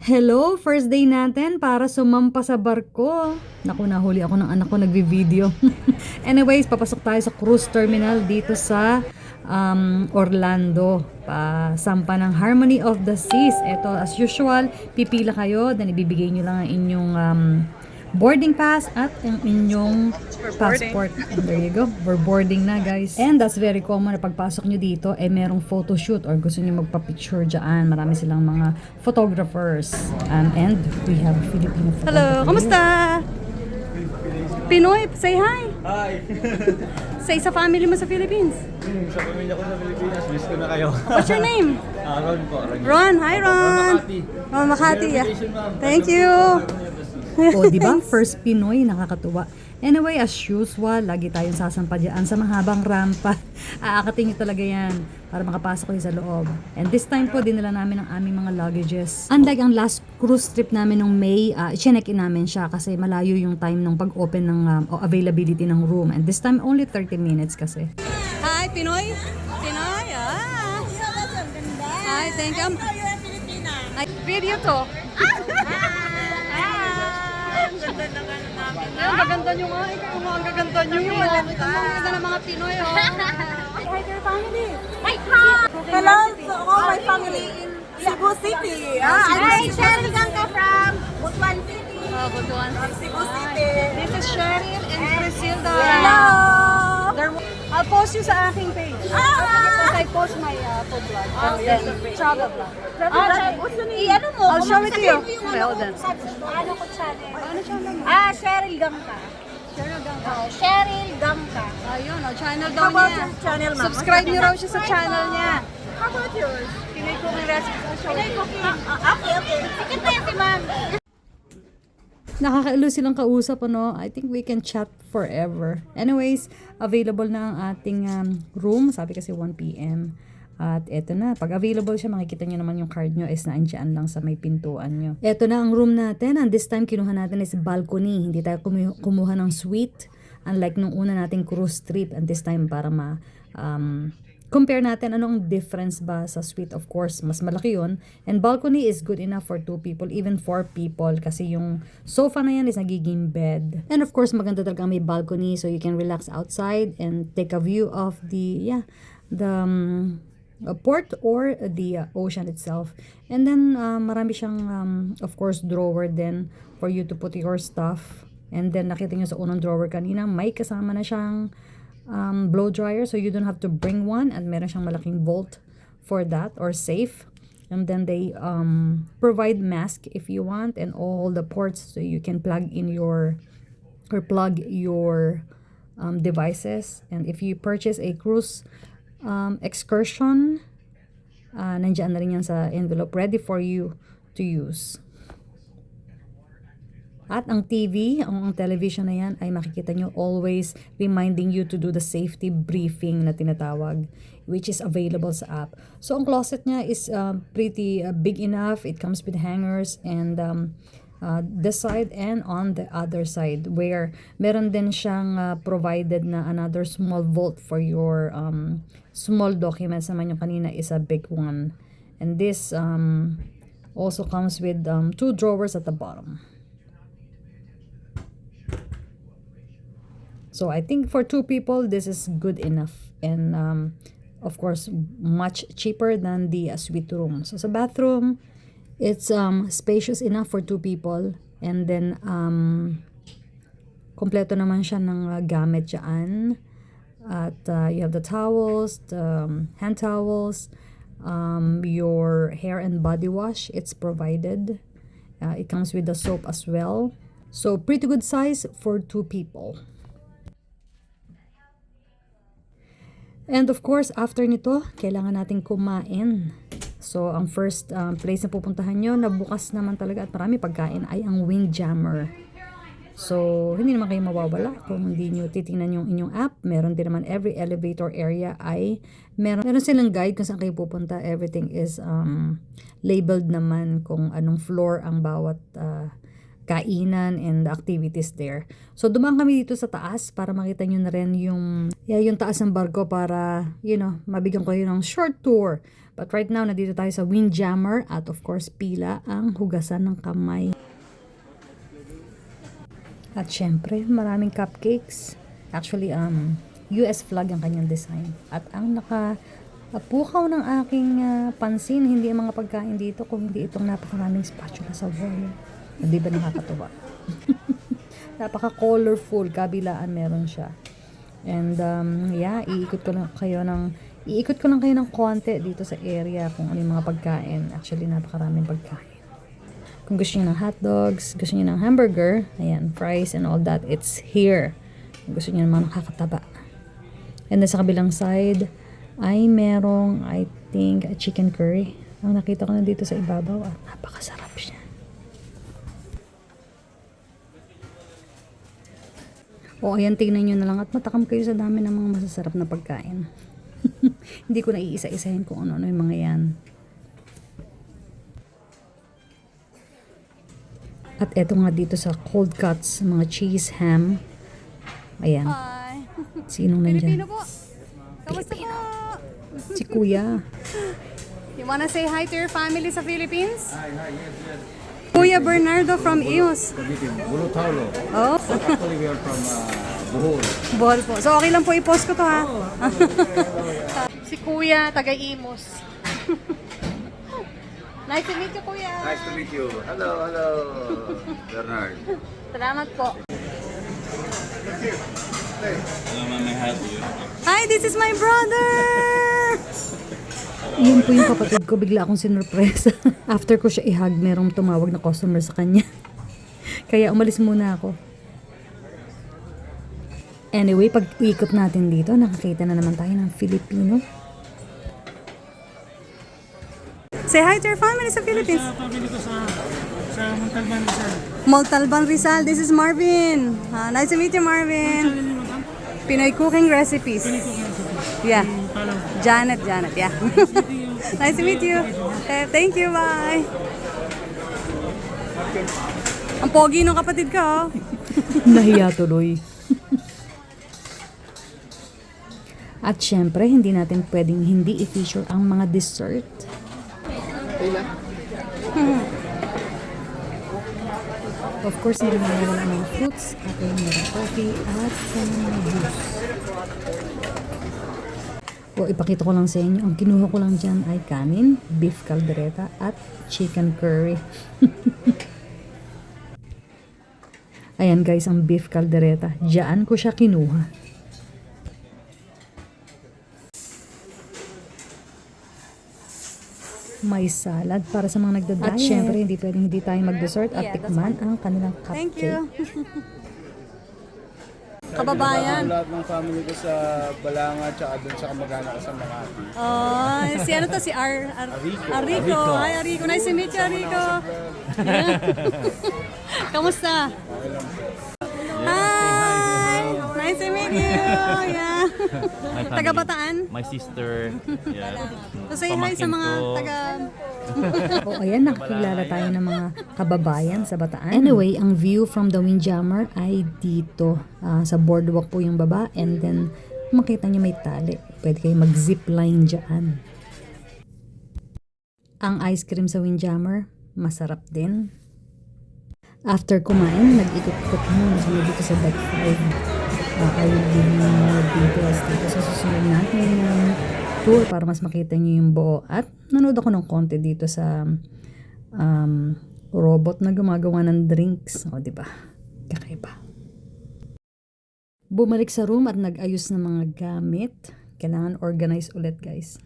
Hello! First day natin para sumampa sa barko. Naku, nahuli ako ng anak ko nagbi-video. Anyways, papasok tayo sa cruise terminal dito sa Orlando. Pasampa ng Harmony of the Seas. Ito, as usual, pipila kayo. Then ibibigay nyo lang ang inyong boarding pass at ang inyong passport. And there you go. We're boarding na, guys. And that's very common na pagpasok nyo dito, merong photo shoot or gusto nyo magpa-picture dyan. Marami silang mga photographers. And we have a Filipino photographer. Hello, kamusta? Pinoy, say hi. Hi! Say sa family mo sa Philippines. Sa pamilya ko sa Pilipinas, miss ko na kayo. What's your name? Ron po. Ron, hi Ron. Makati. Oh, Makati. Yeah. Invitation, ma'am. Thank you. O, di ba? First Pinoy, nakakatuwa. Anyway, as usual, lagi tayong sasampa dyan sa mahabang rampa. Aakatin nyo talaga yan para makapasok kayo sa loob. And this time po, dinala namin ang aming mga luggages. Unlike ang last cruise trip namin nung May, check-in namin siya kasi malayo yung time ng pag-open ng availability ng room. And this time, only 30 minutes kasi. Hi, Pinoy. Pinoy, Hi, thank you. Ay, video to. Ang gaganda nyo nga. Ikaw ang gaganda nyo. Ang gaganda ng mga Pinoy. Hi, your family. Hello to all my family in Cebu City. I'm Cheryl Gangka from Butuan City. Butuan. Cebu City. This is Cheryl and Priscilla. Hello! I'll post you sa aking page. Because I post my food vlog. Travel vlog. Ano mo? I'll show it to you. Well done. Ano ko channel? Ano channel mo? Cheryl Gangka. Cheryl Gangka. Cheryl Gangka. Ayun, channel daw How about niya. your channel, ma'am? Subscribe niyo raw siya sa channel niya. How about yours? PinoyCookingRecipes. I'll show you. Okay. Sikat na yan si ma'am. Nakakailo silang kausap, ano? I think we can chat forever. Anyways, available na ang ating room. Sabi kasi 1 p.m. At eto na. Pag available siya, makikita nyo naman yung card nyo is naandyan lang sa may pintuan nyo. Eto na ang room natin. And this time, kinuha natin is balcony. Hindi tayo kumuha ng suite. Unlike nung una nating cruise trip. And this time, para compare natin anong difference ba sa suite. Of course, mas malaki yun. And balcony is good enough for 2 people, even 4 people. Kasi yung sofa na yan is nagiging bed. And of course, maganda talaga may balcony so you can relax outside and take a view of the port or the ocean itself. And then, marami siyang, of course, drawer din for you to put your stuff. And then, nakita nyo sa unang drawer kanina, may kasama na siyang blow dryer, so you don't have to bring one, and meron siyang malaking vault for that or safe. And then they provide mask if you want, and all the ports so you can plug your devices. And if you purchase a cruise excursion, nandiyan na rin yan sa envelope ready for you to use. At ang TV, ang television na yan ay makikita nyo always reminding you to do the safety briefing na tinatawag, which is available sa app. So ang closet niya is pretty big enough. It comes with hangers and this side and on the other side, where meron din siyang provided na another small vault for your small documents naman. Yung kanina is a big one. And this also comes with 2 drawers at the bottom. So I think for 2 people, this is good enough. And of course, much cheaper than the suite room. So sa bathroom, it's spacious enough for 2 people. And then, kompleto naman siya ng gamit dyan. At you have the towels, the hand towels, your hair and body wash, it's provided. It comes with the soap as well. So pretty good size for 2 people. And of course, after nito, kailangan natin kumain. So, ang first place na pupuntahan nyo, na bukas naman talaga at marami pagkain, ay ang Windjammer. So, hindi naman kayo mawawala kung hindi nyo titingnan yung inyong app. Meron din naman every elevator area ay meron silang guide kung saan kayo pupunta. Everything is labeled naman kung anong floor ang bawat kainan and activities there. So dumaan kami dito sa taas para makita nyo na rin yung taas ng barko para, mabigyan ko yun ng short tour But right now, nandito tayo sa Windjammer at of course, pila ang hugasan ng kamay. At syempre, maraming cupcakes. Actually, US flag ang kanyang design. At ang nakapukaw ng aking pansin, hindi ang mga pagkain dito, kung hindi itong napakaraming spatula sa wall. Hindi ba nakakatuwa? Napaka-colorful, kabilaan meron siya. And yeah, iikot ko lang kayo ng konti dito sa area kung ano yung mga pagkain. Actually, napakaraming pagkain. Kung gusto niyo ng hot dogs, gusto niyo ng hamburger, ayan, fries and all that, it's here. Kung gusto niyo ng mga nakakataba. And then sa kabilang side, ay merong, I think, a chicken curry. Ang nakita ko na dito sa ibabaw, at napakasarap siya. O ayan, tingnan nyo na lang at matakam kayo sa dami ng mga masasarap na pagkain. Hindi ko na iisa-isahin kung ano-ano yung mga yan. At eto nga dito sa cold cuts, mga cheese, ham. Ayan. Hi. Sinong nandyan? Pilipino po. Kamusta po? Si Kuya. You wanna say hi to your family sa Philippines? Hi, yes. Kuya Bernardo from Ios. Bulu Taulo. Oh. Actually, we are from Bohol. Bohol po. So okay lang po i-post ko to ha. Si Kuya, taga Imos. Nice to meet you, Kuya. Nice to meet you. Hello, Bernard. Salamat po. Hello, ma'am. May help you. Hi, this is my brother! Yun po yung kapatid ko, bigla akong sinurpresa. After ko siya i-hug, merong tumawag na customer sa kanya. Kaya umalis muna ako. Anyway, pag ikot natin dito, nakakita na naman tayo ng Filipino. Say hi to your family sa Philippines. Sa pamilya ko sa Montalban, Rizal. Montalban Rizal, this is Marvin. Nice to meet you, Marvin. Pinoy Cooking Recipes. Yeah. Janet, yeah. Nice to meet you. Okay, thank you, bye. Ang pogi ng kapatid ko. Nahiya tuloy. At syempre, hindi natin pwedeng hindi i-feature ang mga dessert. Of course, hindi na wala ng fruits, at meron coffee, at juice. O, ipakita ko lang sa inyo, ang kinuha ko lang dyan ay kanin, beef caldereta, at chicken curry. Ayan guys, ang beef caldereta. Diyan ko siya kinuha. May salad para sa mga nagdadaya. At syempre, hindi pwedeng hindi tayo mag-dessert at tikman ang kanilang cupcake. Thank you. Kababayan. Lahat ng family ko sa Balanga tsaka doon sa kamag-anak ko sa Makati. Oh, si ano to? Si Arico. Hi, Arico. Nice to meet you, Arico. Kamusta? Hi. Nice to meet you. Yeah. Taga Bataan? My sister. Yeah. So say hi sa mga taga... O ayan, nakakilala tayo ng mga kababayan sa Bataan. Anyway, ang view from the Windjammer ay dito. Sa boardwalk po yung baba, and then makita nyo may tali. Pwede kayo mag-zip line dyan. Ang ice cream sa Windjammer, masarap din. After kumain, nag-ikot-ikot muna sila dito sa deck 5. I will give you more details dito sa susunod natin tour para mas makita nyo yung buo. At nanood ako ng konti dito sa robot na gumagawa ng drinks. O, diba? Kakaiba. Bumalik sa room at nag-ayos ng mga gamit. Kailangan organize ulit, guys.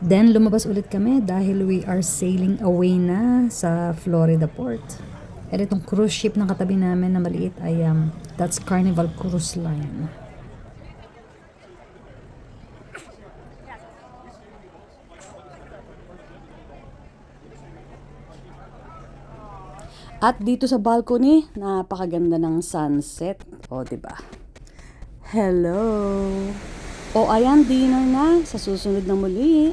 Then, lumabas ulit kami dahil we are sailing away na sa Florida port. At itong cruise ship na katabi namin na maliit ay that's Carnival Cruise Line. At dito sa balcony, napakaganda ng sunset. O, diba? Hello! O, ayan, dinner na. Sa susunod na muli.